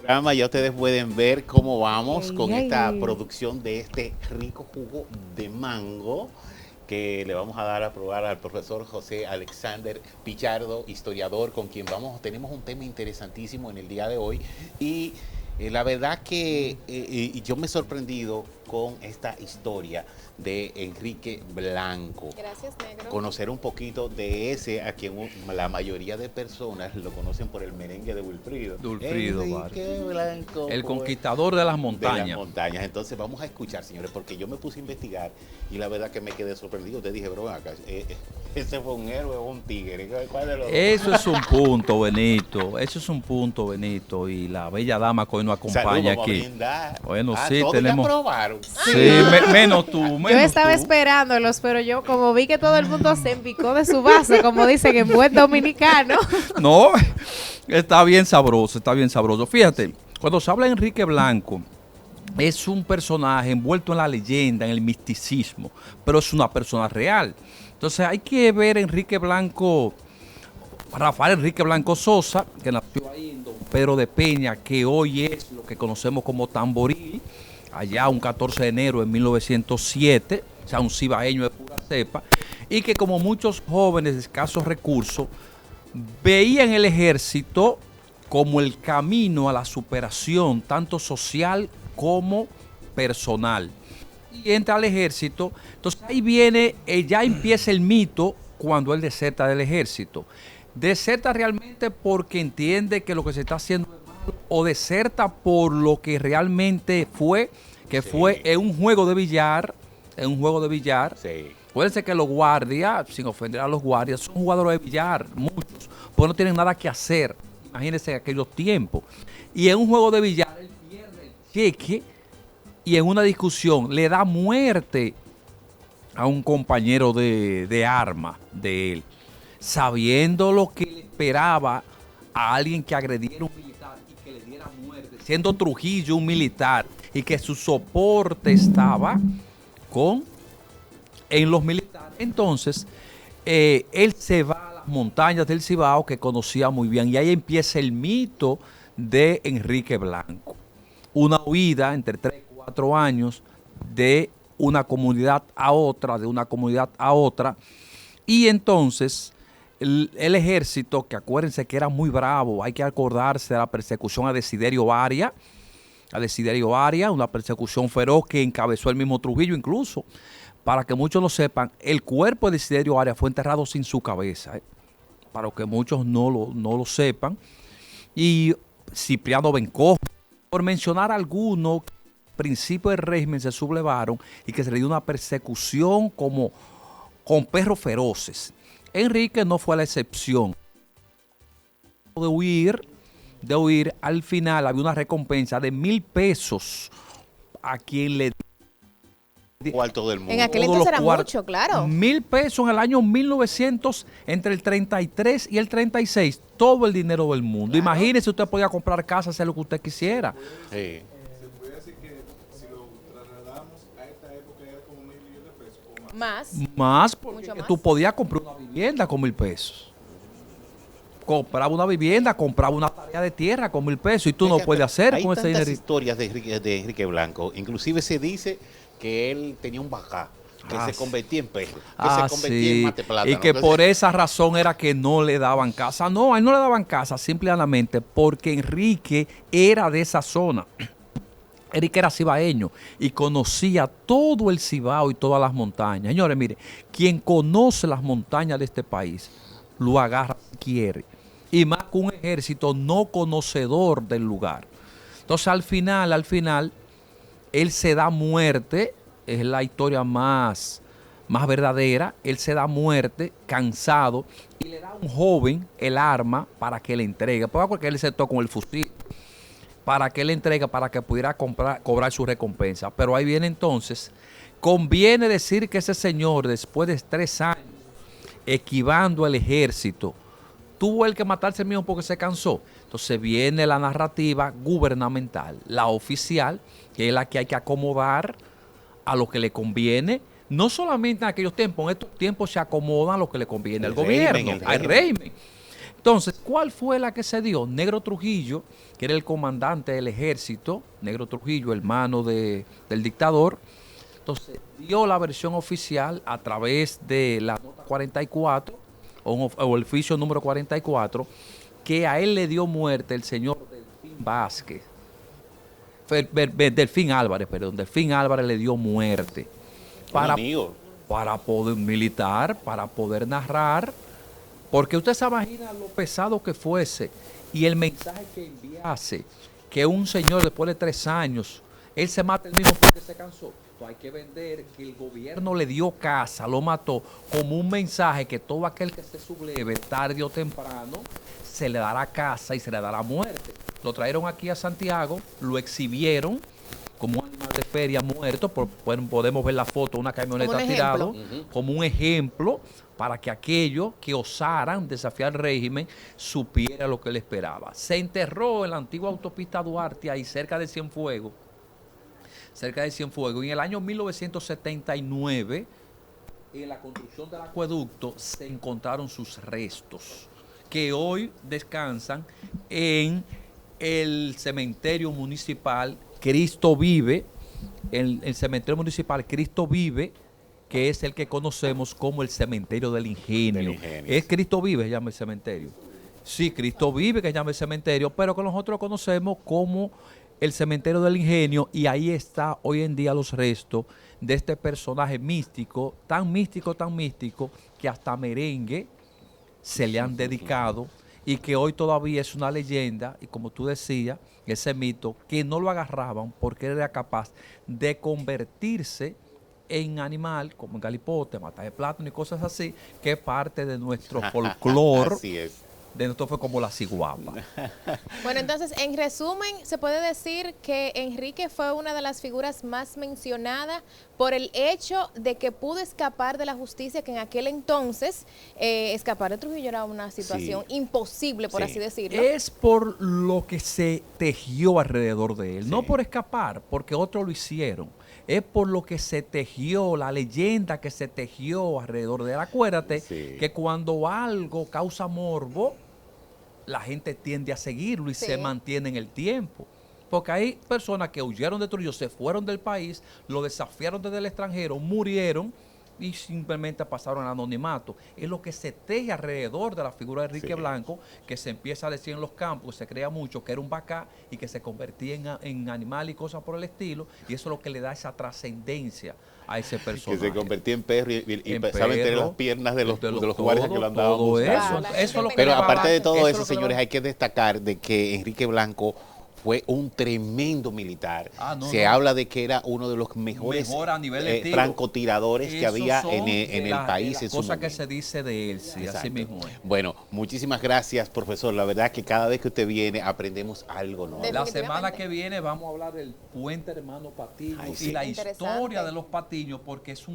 programa. Ya ustedes pueden ver cómo vamos Ey, con esta ey. producción de este rico jugo de mango que le vamos a dar a probar al profesor José Alexander Pichardo, historiador, con quien tenemos un tema interesantísimo en el día de hoy. Y la verdad que yo me he sorprendido con esta historia de Enrique Blanco. Gracias, negro. Conocer un poquito de ese a quien la mayoría de personas lo conocen por el merengue de Wilfrido. Dulfrido, Enrique Blanco. el pues, conquistador de las de montañas. las montañas. Entonces vamos a escuchar, señores, porque yo me puse a investigar y la verdad que me quedé sorprendido. Te dije, bro, acá, ¿ese fue un héroe o un tigre? ¿Cuál de los dos? Eso es un punto, Benito. Eso es un punto, Benito. Y la bella dama que hoy nos acompaña Salud, vamos a aquí. brindar. Bueno, sí, todos tenemos. ya probaron. Sí, menos tú, menos Yo estaba tú. esperándolos, pero yo como vi que todo el mundo se empicó de su vaso, como dicen en buen dominicano. No, está bien sabroso, está bien sabroso. Fíjate, cuando se habla de Enrique Blanco, es un personaje envuelto en la leyenda, en el misticismo, pero es una persona real. Entonces hay que ver a Enrique Blanco, Rafael Enrique Blanco Sosa, que nació ahí en Don Pedro de Peña, que hoy es lo que conocemos como Tamboril, allá un 14 de enero de 1907, o sea, un cibaeño de pura cepa, y que como muchos jóvenes de escasos recursos, veían el ejército como el camino a la superación, tanto social como personal. Y entra al ejército, entonces ahí viene, ya empieza el mito cuando él deserta del ejército. Deserta realmente porque entiende que lo que se está haciendo es malo, o deserta por lo que realmente fue, que Sí. fue en un juego de billar, en un juego de billar. Sí. Acuérdense que los guardias, sin ofender a los guardias, son jugadores de billar, muchos, pues no tienen nada que hacer. Imagínense en aquellos tiempos. Y en un juego de billar, él pierde el cheque y en una discusión le da muerte a un compañero de arma de él, sabiendo lo que le esperaba a alguien que agrediera a un militar y que le diera muerte, siendo Trujillo un militar y que su soporte estaba en los militares. Entonces, él se va a las montañas del Cibao que conocía muy bien y ahí empieza el mito de Enrique Blanco. Una huida entre 3 y 4 años de una comunidad a otra, de una comunidad a otra. Y entonces el ejército, que acuérdense que era muy bravo, hay que acordarse de la persecución a Desiderio Arias, una persecución feroz que encabezó el mismo Trujillo incluso. Para que muchos lo sepan, el cuerpo de Desiderio Arias fue enterrado sin su cabeza, para que muchos no lo sepan. Y Cipriano Bencojo, por mencionar algunos, principios del régimen se sublevaron y que se le dio una persecución como con perros feroces. Enrique no fue la excepción. De huir, al final había una recompensa de 1,000 pesos a quien le Cuarto del mundo. En aquel todos entonces los era cuartos. mucho, claro. 1,000 pesos en el año 1900, entre el 33 y el 36, todo el dinero del mundo. Claro. Imagínese, usted podía comprar casa, hacer lo que usted quisiera. Sí. Se puede decir que si lo trasladamos a esta época era como 1,000 millones de pesos o más. Más. Más, porque Mucho más. tú podías comprar una vivienda con 1,000 pesos. Compraba una vivienda, compraba una tarea de tierra con 1,000 pesos y tú no Fíjate, puedes hacer hay con ese tantas dinero. historias de Enrique Blanco. Inclusive se dice que él tenía un bacá, que se convertía en perro, que se convertía en mate plátano. Y que por esa razón era que no le daban casa. No, a él no le daban casa simplemente porque Enrique era de esa zona. Enrique era cibaeño y conocía todo el Cibao y todas las montañas. Señores, mire, quien conoce las montañas de este país lo agarra si quiere. Y más que un ejército no conocedor del lugar. Entonces, al final, él se da muerte, es la historia más verdadera. Él se da muerte, cansado, y le da a un joven el arma para que le entregue. Porque él se tocó con el fusil. Para que le entregue, para que pudiera cobrar su recompensa. Pero ahí viene entonces, conviene decir que ese señor, después de 3 años, esquivando al ejército, tuvo el que matarse el mismo porque se cansó. Entonces viene la narrativa gubernamental, la oficial, que es la que hay que acomodar a lo que le conviene. No solamente en aquellos tiempos, en estos tiempos se acomodan a lo que le conviene al gobierno, al régimen. Entonces, ¿cuál fue la que se dio? Negro Trujillo, que era el comandante del ejército, Negro Trujillo, hermano del dictador. Entonces, dio la versión oficial a través de la nota 44 o el oficio número 44, que a él le dio muerte el señor Delfín Vázquez. Delfín Álvarez, perdón. Delfín Álvarez le dio muerte. Un amigo. Para poder militar, para poder narrar. Porque usted se imagina lo pesado que fuese y el mensaje que enviase, que un señor después de 3 años, él se mata el mismo porque se cansó. Entonces hay que vender que el gobierno le dio casa, lo mató, como un mensaje que todo aquel que se subleve, tarde o temprano, se le dará casa y se le dará muerte. Lo trajeron aquí a Santiago, lo exhibieron como un animal de feria muerto, podemos ver la foto, una camioneta tirada, como un ejemplo para que aquellos que osaran desafiar el régimen supiera lo que le esperaba. Se enterró en la antigua autopista Duarte, ahí cerca de Cienfuegos, y en el año 1979, en la construcción del acueducto, se encontraron sus restos, que hoy descansan en el cementerio municipal Cristo Vive, el cementerio municipal Cristo Vive, que es el que conocemos como el cementerio del Ingenio. Es Cristo Vive, se llama el cementerio. Sí, Cristo Vive, que se llama el cementerio, pero que nosotros conocemos como el cementerio del Ingenio, y ahí está hoy en día los restos de este personaje místico, que hasta merengue se le han dedicado y que hoy todavía es una leyenda, y como tú decías, ese mito, que no lo agarraban porque era capaz de convertirse en animal, como en galipote, mata de plátano y cosas así, que es parte de nuestro folclore. Así es. De nosotros fue como la ciguapa. Bueno, entonces, en resumen, se puede decir que Enrique fue una de las figuras más mencionadas por el hecho de que pudo escapar de la justicia, que en aquel entonces escapar de Trujillo era una situación imposible, por así decirlo. Es por lo que se tejió alrededor de él, no por escapar, porque otros lo hicieron. Es por lo que se tejió, la leyenda que se tejió alrededor de él. Acuérdate que cuando algo causa morbo, la gente tiende a seguirlo y se mantiene en el tiempo. Porque hay personas que huyeron de Trujillo, se fueron del país, lo desafiaron desde el extranjero, murieron y simplemente pasaron al anonimato. Es lo que se teje alrededor de la figura de Enrique Blanco, que se empieza a decir en los campos, se crea mucho, que era un bacá y que se convertía en animal y cosas por el estilo, y eso es lo que le da esa trascendencia a ese personaje. Que se convertía en perro y saben tener las piernas de los guardias que lo andaban buscando. Eso es lo que Pero aparte de todo eso, señores, hay que destacar de que Enrique Blanco fue un tremendo militar. Se habla de que era uno de los mejores a nivel de francotiradores que había en el país en su momento. Cosa que se dice de él, sí, así mismo es. Bueno, muchísimas gracias, profesor. La verdad que cada vez que usted viene aprendemos algo nuevo. La semana que viene vamos a hablar del puente Hermano Patiño y la historia de los Patiños, porque es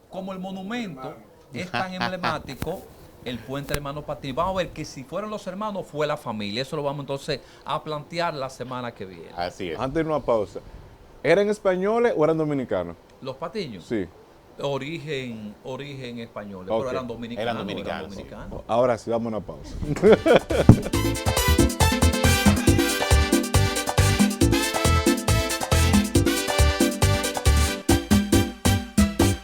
como el monumento es tan emblemático. El puente Hermano Patiño. Vamos a ver que si fueron los hermanos, fue la familia. Eso lo vamos entonces a plantear la semana que viene. Así es. Antes de una pausa, ¿eran españoles o eran dominicanos? ¿Los Patiños? Sí. Origen español, pero eran dominicanos. Eran dominicanos. Ahora sí, vamos a una pausa.